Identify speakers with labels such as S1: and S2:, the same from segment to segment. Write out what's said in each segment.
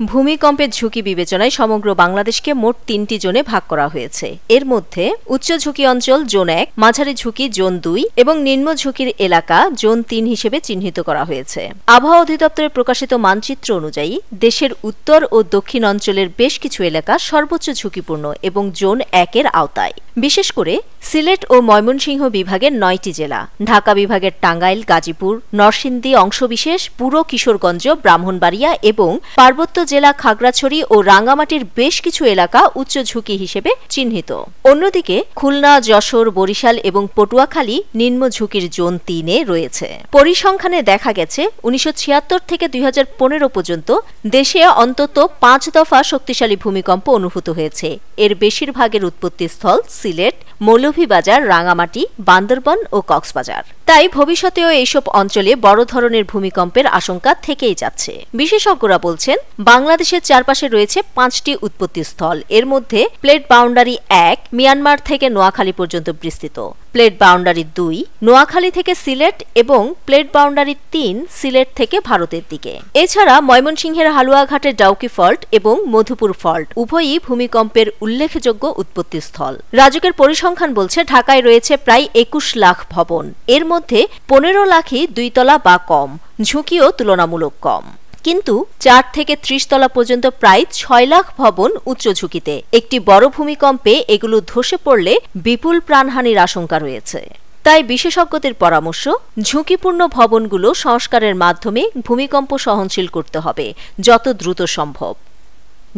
S1: ভূমিকম্পের ঝুঁকি বিবেচনায় সমগ্র বাংলাদেশকে মোট ৩টি জোনে ভাগ করা হয়েছে। এর মধ্যে উচ্চ ঝুঁকি অঞ্চল জোন ১, মাঝারি ঝুঁকি জোন ২ এবং নিম্ন ঝুঁকির এলাকা জোন ৩ হিসেবে চিহ্নিত করা হয়েছে। আবহাওয়া অধিদপ্তরের প্রকাশিত মানচিত্র অনুযায়ী দেশের উত্তর ও দক্ষিণ অঞ্চলের বেশ কিছু এলাকা সর্বোচ্চ ঝুঁকিপূর্ণ এবং জোন ১-এর আওতায়। বিশেষ করে সিলেট ও ময়মনসিংহ বিভাগের ৯টি জেলা, ঢাকা বিভাগের টাঙ্গাইল, গাজীপুর, নরসিংদী অংশবিশেষ, পুরো কিশোরগঞ্জ, ব্রাহ্মণবাড়িয়া এবং পার্বত্য জেলা খাগড়াছড়ি ও রাঙ্গামাটির বেশ কিছু এলাকা উচ্চ ঝুঁকি হিসেবে চিহ্নিত। অন্যদিকে খুলনা, যশোর, বরিশাল এবং পটুয়াখালী নিম্ন ঝুঁকির জোন ৩-এ রয়েছে। পরিসংখ্যানে দেখা গেছে ১৯৭৬ থেকে ২০১৫ পর্যন্ত দেশে অন্তত ৫ দফা শক্তিশালী ভূমিকম্প অনুভূত হয়েছে। এর বেশিরভাগের উৎপত্তিস্থল সিলেট, মৌলভীবাজার, রাঙ্গামাটি, বান্দরবান ও কক্সবাজার। তাই ভবিষ্যতেও এইসব অঞ্চলে বড় ধরনের ভূমিকম্পের আশঙ্কা থেকেই যাচ্ছে। বিশেষজ্ঞরা বলছেন, বাংলাদেশের চারপাশে রয়েছে ৫টি উৎপত্তিস্থল। এর মধ্যে প্লেট বাউন্ডারি ১ মিয়ানমার থেকে নোয়াখালী পর্যন্ত বিস্তৃত, প্লেট বাউন্ডারি ২ নোয়াখালী থেকে সিলেট এবং প্লেট বাউন্ডারি ৩ সিলেট থেকে ভারতের দিকে। এছাড়া ময়মনসিংহের হালুয়াঘাটের ডাউকি ফল্ট এবং মধুপুর ফল্ট উভয়ই ভূমিকম্পের উল্লেখযোগ্য উৎপত্তিস্থল। রাজুকের পরিসংখ্যান বলছে, ঢাকায় রয়েছে প্রায় ২১ লাখ ভবন। এর মধ্যে ১৫ লাখই ২ তলা বা কম, ঝুঁকিও তুলনামূলক কম। কিন্তু ৪ থেকে ৩০ তলা পর্যন্ত প্রায় ৬ লাখ ভবন উচ্চ ঝুঁকিতে। একটি বড় ভূমিকম্পে এগুলো ধসে পড়লে বিপুল প্রাণহানির আশঙ্কা রয়েছে। তাই বিশেষজ্ঞদের পরামর্শ, ঝুঁকিপূর্ণ ভবনগুলো সংস্কারের মাধ্যমে ভূমিকম্প সহনশীল করতে হবে যত দ্রুত সম্ভব।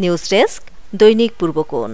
S1: নিউজ ডেস্ক, দৈনিক পূর্বকোণ।